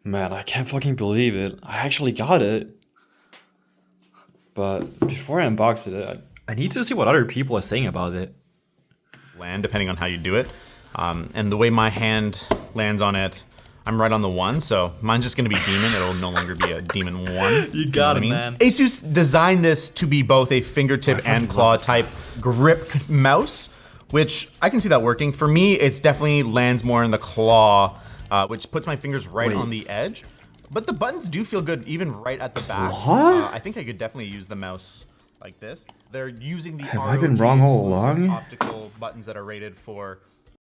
Man, I can't fucking believe it. I actually got it. But before I unbox it, I need to see what other people are saying about it. Land depending on how you do it. And the way my hand lands on it, I'm right on the 1, so mine's just gonna be demon. It'll no longer be a demon 1. You got it, man. ASUS designed this to be both a fingertip and claw type grip mouse, which I can see that working. For me, it's definitely lands more in the claw, which puts my fingers right on the edge. But the buttons do feel good, even right at the back. What? I think I could definitely use the mouse like this. They're using the Have I been wrong all along? optical buttons that are rated for.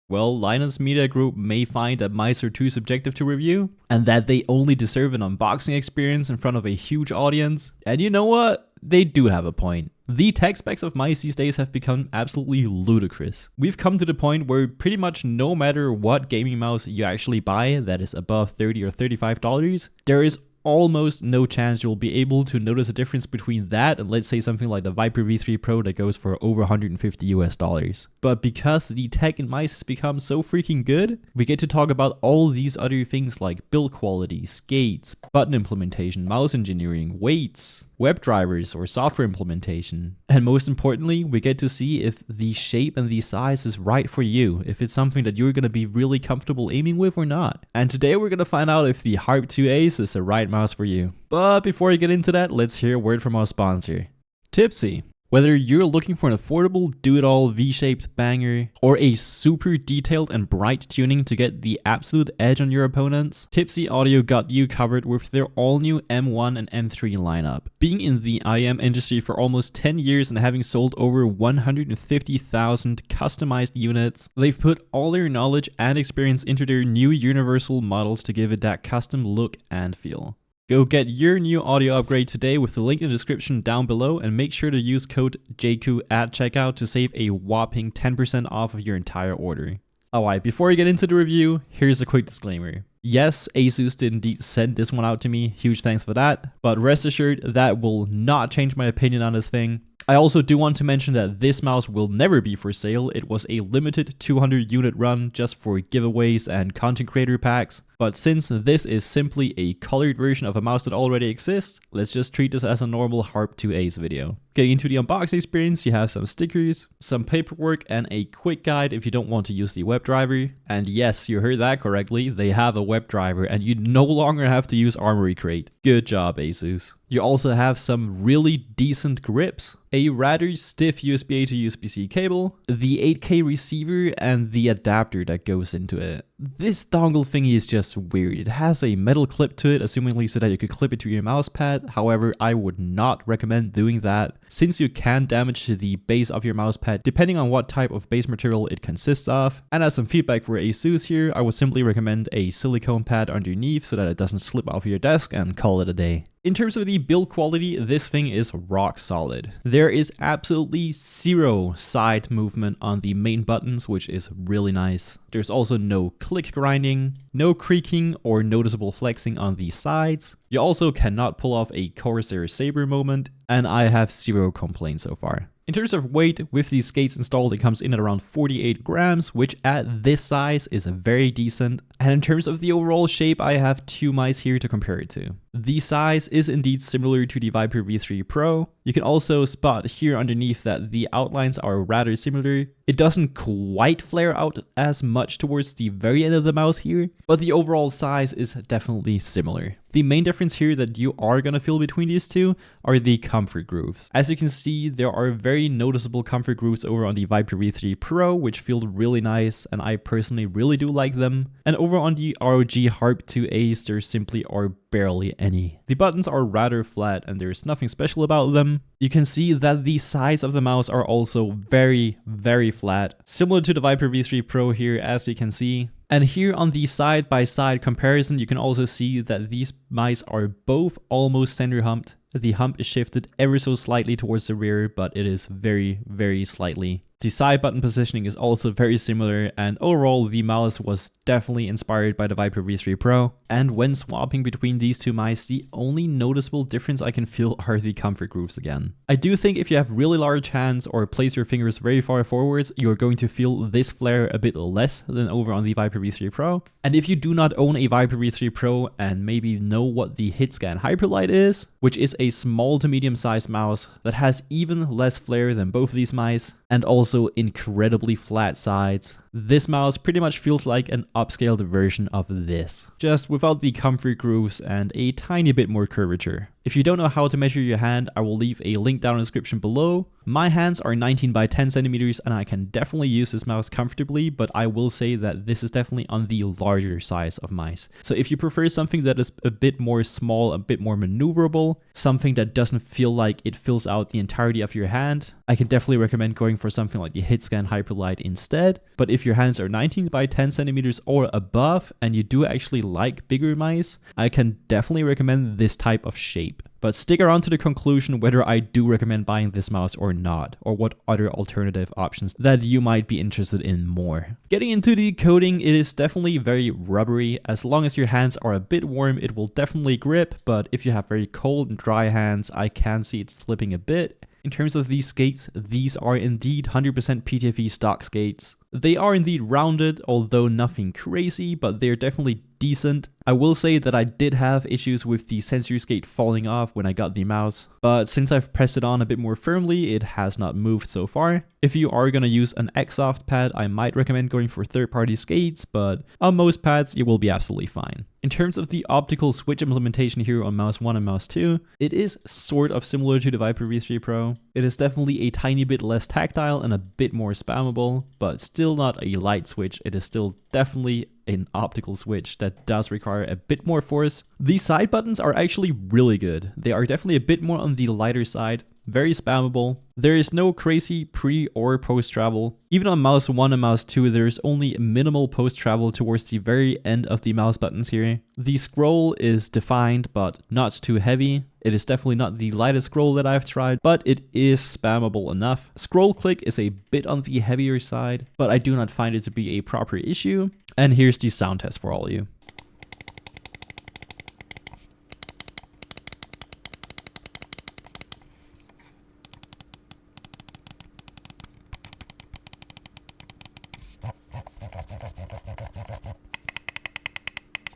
Well, Linus Media Group may find that mice are too subjective to review, and that they only deserve an unboxing experience in front of a huge audience. And you know what? They do have a point. The tech specs of mice these days have become absolutely ludicrous. We've come to the point where pretty much no matter what gaming mouse you actually buy that is above $30 or $35, there is almost no chance you'll be able to notice a difference between that and let's say something like the Viper V3 Pro that goes for over 150 US dollars. But because the tech in mice has become so freaking good, we get to talk about all these other things like build quality, skates, button implementation, mouse engineering, weights, web drivers or software implementation. And most importantly, we get to see if the shape and the size is right for you, if it's something that you're going to be really comfortable aiming with or not. And today we're going to find out if the Harpe 2 Ace is the right mouse for you. But before we get into that, let's hear a word from our sponsor, Tipsy. Whether you're looking for an affordable do-it-all V-shaped banger or a super detailed and bright tuning to get the absolute edge on your opponents, Tipsy Audio got you covered with their all-new M1 and M3 lineup. Being in the IM industry for almost 10 years and having sold over 150,000 customized units, they've put all their knowledge and experience into their new universal models to give it that custom look and feel. Go get your new audio upgrade today with the link in the description down below, and make sure to use code JAKU at checkout to save a whopping 10% off of your entire order. Alright, before we get into the review, here's a quick disclaimer. Yes, ASUS did indeed send this one out to me, huge thanks for that, but rest assured that will not change my opinion on this thing. I also do want to mention that this mouse will never be for sale. It was a limited 200 unit run just for giveaways and content creator packs. But since this is simply a colored version of a mouse that already exists, let's just treat this as a normal Harpe 2 Ace video. Getting into the unboxing experience, you have some stickers, some paperwork, and a quick guide if you don't want to use the web driver. And yes, you heard that correctly, they have a web driver and you no longer have to use Armory Crate. Good job, ASUS. You also have some really decent grips, a rather stiff USB-A to USB-C cable, the 8K receiver, and the adapter that goes into it. This dongle thingy is just weird. It has a metal clip to it, assumingly so that you could clip it to your mouse pad. However, I would not recommend doing that, since you can damage the base of your mouse pad depending on what type of base material it consists of. And as some feedback for ASUS here, I would simply recommend a silicone pad underneath so that it doesn't slip off your desk, and call it a day. In terms of the build quality, this thing is rock solid. There is absolutely zero side movement on the main buttons, which is really nice. There's also no click grinding, no creaking or noticeable flexing on the sides. You also cannot pull off a Corsair Saber moment, and I have zero complaints so far. In terms of weight, with these skates installed, it comes in at around 48 grams, which at this size is very decent. And in terms of the overall shape, I have two mice here to compare it to. The size is indeed similar to the Viper V3 Pro. You can also spot here underneath that the outlines are rather similar. It doesn't quite flare out as much towards the very end of the mouse here, but the overall size is definitely similar. The main difference here that you are going to feel between these two are the comfort grooves. As you can see, there are very noticeable comfort grooves over on the Viper V3 Pro, which feel really nice, and I personally really do like them. And over on the ROG Harpe 2 Ace, there simply are barely any. The buttons are rather flat and there's nothing special about them. You can see that the sides of the mouse are also very, very flat, similar to the Viper V3 Pro here, as you can see. And here on the side-by-side comparison, you can also see that these mice are both almost center humped. The hump is shifted ever so slightly towards the rear, but it is very, very slightly. The side button positioning is also very similar, and overall the mouse was definitely inspired by the Viper V3 Pro. And when swapping between these two mice, the only noticeable difference I can feel are the comfort grooves again. I do think if you have really large hands or place your fingers very far forwards, you're going to feel this flare a bit less than over on the Viper V3 Pro. And if you do not own a Viper V3 Pro and maybe know what the Hitscan Hyperlite is, which is a small to medium sized mouse that has even less flare than both of these mice, and also incredibly flat sides, this mouse pretty much feels like an upscaled version of this, just without the comfort grooves and a tiny bit more curvature. If you don't know how to measure your hand, I will leave a link down in the description below. My hands are 19 by 10 centimeters and I can definitely use this mouse comfortably, but I will say that this is definitely on the larger size of mice. So if you prefer something that is a bit more small, a bit more maneuverable, something that doesn't feel like it fills out the entirety of your hand, I can definitely recommend going for something like the Hitscan Hyperlite instead. But if your hands are 19 by 10 centimeters or above and you do actually like bigger mice, I can definitely recommend this type of shape. But stick around to the conclusion whether I do recommend buying this mouse or not, or what other alternative options that you might be interested in more. Getting into the coating, it is definitely very rubbery. As long as your hands are a bit warm, it will definitely grip, but if you have very cold and dry hands, I can see it slipping a bit. In terms of these skates, these are indeed 100% PTFE stock skates. They are indeed rounded, although nothing crazy, but they're definitely decent. I will say that I did have issues with the sensor skate falling off when I got the mouse, but since I've pressed it on a bit more firmly, it has not moved so far. If you are going to use an Xsoft pad, I might recommend going for third-party skates, but on most pads, it will be absolutely fine. In terms of the optical switch implementation here on mouse 1 and mouse 2, it is sort of similar to the Viper V3 Pro. It is definitely a tiny bit less tactile and a bit more spammable, but still not a light switch. It is still definitely an optical switch that does require a bit more force. These side buttons are actually really good. They are definitely a bit more on the lighter side, very spammable. There is no crazy pre or post travel. Even on mouse 1 and mouse 2, there's only minimal post travel towards the very end of the mouse buttons here. The scroll is defined but not too heavy. It is definitely not the lightest scroll that I've tried, but it is spammable enough. Scroll click is a bit on the heavier side, but I do not find it to be a proper issue. And here's the sound test for all of you.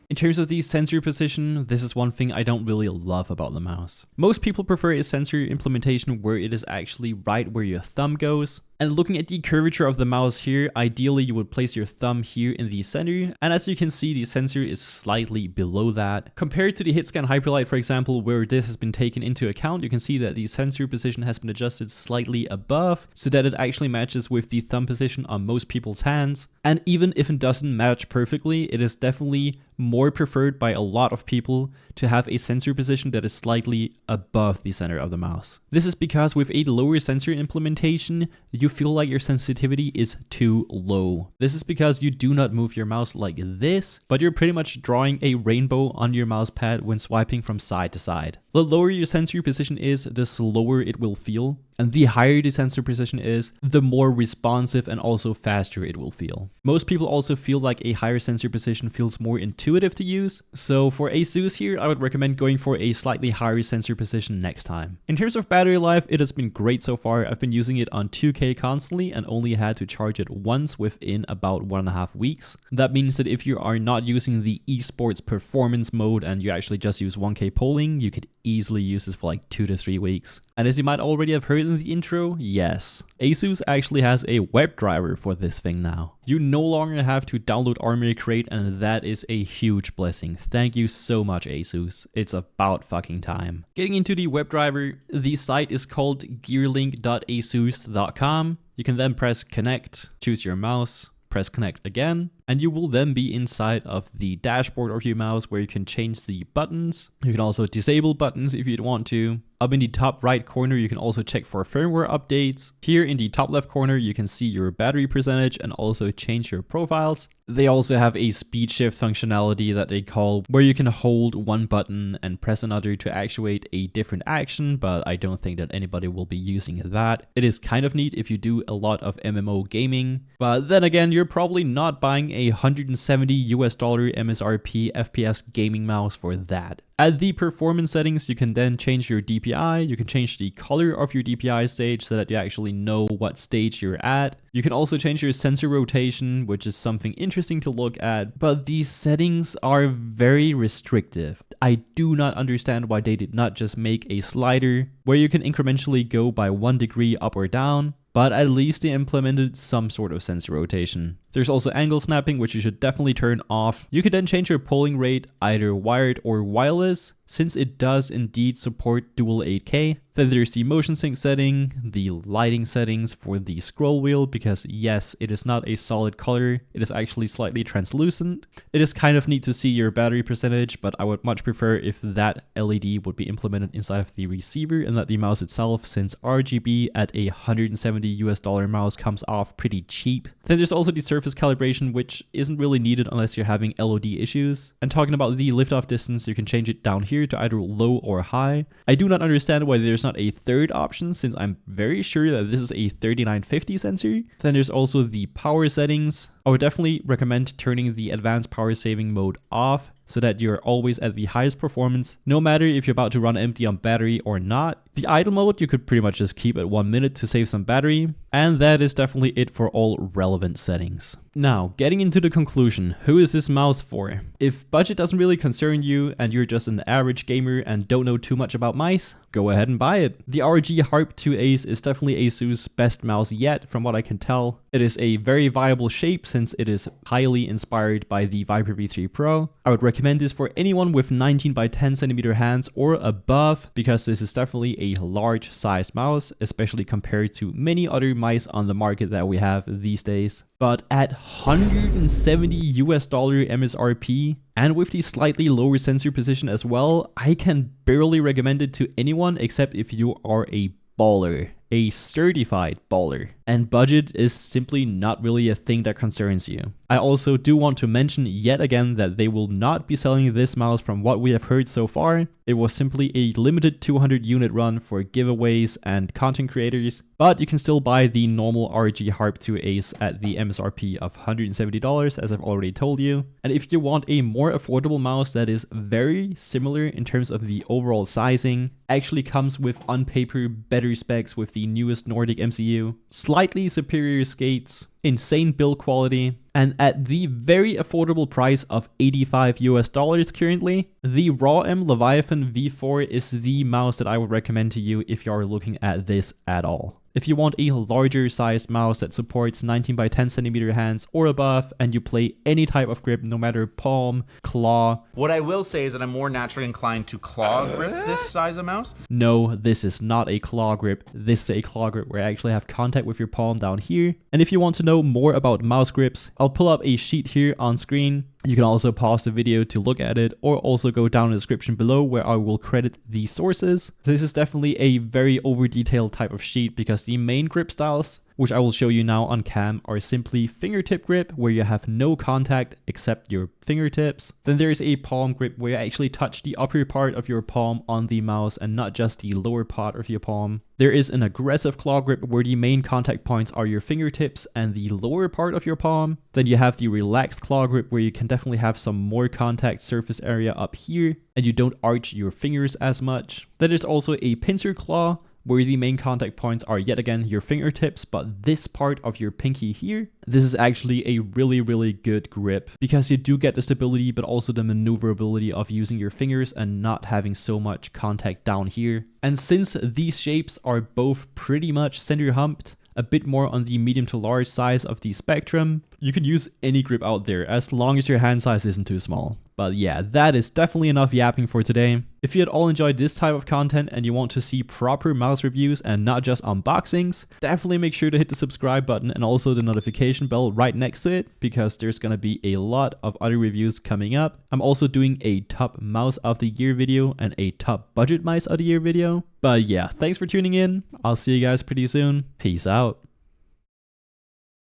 In terms of the sensor position, this is one thing I don't really love about the mouse. Most people prefer a sensor implementation where it is actually right where your thumb goes. And looking at the curvature of the mouse here, ideally you would place your thumb here in the center, and as you can see, the sensor is slightly below that. Compared to the Hitscan Hyperlite, for example, where this has been taken into account, you can see that the sensor position has been adjusted slightly above, so that it actually matches with the thumb position on most people's hands. And even if it doesn't match perfectly, it is definitely more preferred by a lot of people to have a sensor position that is slightly above the center of the mouse. This is because with a lower sensor implementation, you feel like your sensitivity is too low. This is because you do not move your mouse like this, but you're pretty much drawing a rainbow on your mouse pad when swiping from side to side. The lower your sensor position is, the slower it will feel. And the higher the sensor position is, the more responsive and also faster it will feel. Most people also feel like a higher sensor position feels more intuitive to use. So for ASUS here, I would recommend going for a slightly higher sensor position next time. In terms of battery life, it has been great so far. I've been using it on 2K constantly and only had to charge it once within about 1.5 weeks. That means that if you are not using the esports performance mode and you actually just use 1K polling, you could easily use this for like 2 to 3 weeks. And as you might already have heard in the intro, yes, ASUS actually has a WebDriver for this thing now. You no longer have to download Armoury Crate, and that is a huge blessing. Thank you so much, ASUS. It's about fucking time. Getting into the WebDriver, the site is called gearlink.asus.com. You can then press connect, choose your mouse, press connect again, and you will then be inside of the dashboard of your mouse where you can change the buttons. You can also disable buttons if you'd want to. Up in the top right corner, you can also check for firmware updates. Here in the top left corner, you can see your battery percentage and also change your profiles. They also have a speed shift functionality that they call where you can hold one button and press another to actuate a different action, but I don't think that anybody will be using that. It is kind of neat if you do a lot of MMO gaming, but then again, you're probably not buying a $170 MSRP FPS gaming mouse for that. At the performance settings, you can then change your DPI, you can change the color of your DPI stage so that you actually know what stage you're at. You can also change your sensor rotation, which is something interesting to look at, but these settings are very restrictive. I do not understand why they did not just make a slider where you can incrementally go by 1 degree up or down, but at least they implemented some sort of sensor rotation. There's also angle snapping, which you should definitely turn off. You can then change your polling rate, either wired or wireless, since it does indeed support dual 8K. Then there's the motion sync setting, the lighting settings for the scroll wheel, because yes, it is not a solid color, it is actually slightly translucent. It is kind of neat to see your battery percentage, but I would much prefer if that LED would be implemented inside of the receiver and not the mouse itself, since RGB at a $170 mouse comes off pretty cheap. Then there's also the surface calibration, which isn't really needed unless you're having LOD issues. And talking about the liftoff distance, you can change it down here to either low or high. I do not understand why there's not a third option, since I'm very sure that this is a 3950 sensor. Then there's also the power settings. I would definitely recommend turning the advanced power saving mode off so that you're always at the highest performance, no matter if you're about to run empty on battery or not. The idle mode you could pretty much just keep at 1 minute to save some battery, and that is definitely it for all relevant settings. Now, getting into the conclusion, who is this mouse for? If budget doesn't really concern you and you're just an average gamer and don't know too much about mice, go ahead and buy it. The ROG Harpe 2 Ace is definitely ASUS' best mouse yet from what I can tell. It is a very viable shape since it is highly inspired by the Viper V3 Pro. I would recommend this for anyone with 19 by 10 centimeter hands or above, because this is definitely a large sized mouse, especially compared to many other mice on the market that we have these days. But at $170 MSRP, and with the slightly lower sensor position as well, I can barely recommend it to anyone except if you are a baller, a certified baller. And budget is simply not really a thing that concerns you. I also do want to mention yet again that they will not be selling this mouse from what we have heard so far. It was simply a limited 200 unit run for giveaways and content creators, but you can still buy the normal ROG Harpe 2 Ace at the MSRP of $170, as I've already told you. And if you want a more affordable mouse that is very similar in terms of the overall sizing, actually comes with on paper better specs with the newest Nordic MCU, slightly superior skates, insane build quality, and at the very affordable price of $85 currently, the RAW-M Leviathan V4 is the mouse that I would recommend to you if you are looking at this at all. If you want a larger sized mouse that supports 19 by 10 centimeter hands or above, and you play any type of grip, no matter palm, claw. What I will say is that I'm more naturally inclined to claw grip this size of mouse. No, this is not a claw grip. This is a claw grip where you actually have contact with your palm down here. And if you want to know more about mouse grips, I'll pull up a sheet here on screen. You can also pause the video to look at it, or also go down in the description below where I will credit the sources. This is definitely a very over detailed type of sheet because the main grip styles, which I will show you now on cam, are simply fingertip grip where you have no contact except your fingertips. Then there's a palm grip where you actually touch the upper part of your palm on the mouse and not just the lower part of your palm. There is an aggressive claw grip where the main contact points are your fingertips and the lower part of your palm. Then you have the relaxed claw grip where you can definitely have some more contact surface area up here and you don't arch your fingers as much. Then there's also a pincer claw where the main contact points are yet again your fingertips, but this part of your pinky here, this is actually a really good grip because you do get the stability but also the maneuverability of using your fingers and not having so much contact down here. And since these shapes are both pretty much center humped, a bit more on the medium to large size of the spectrum, you can use any grip out there as long as your hand size isn't too small. But yeah, that is definitely enough yapping for today. If you had all enjoyed this type of content and you want to see proper mouse reviews and not just unboxings, definitely make sure to hit the subscribe button and also the notification bell right next to it, because there's gonna be a lot of other reviews coming up. I'm also doing a top mouse of the year video and a top budget mice of the year video. But yeah, thanks for tuning in. I'll see you guys pretty soon. Peace out.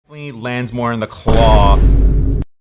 Lands more in the claw.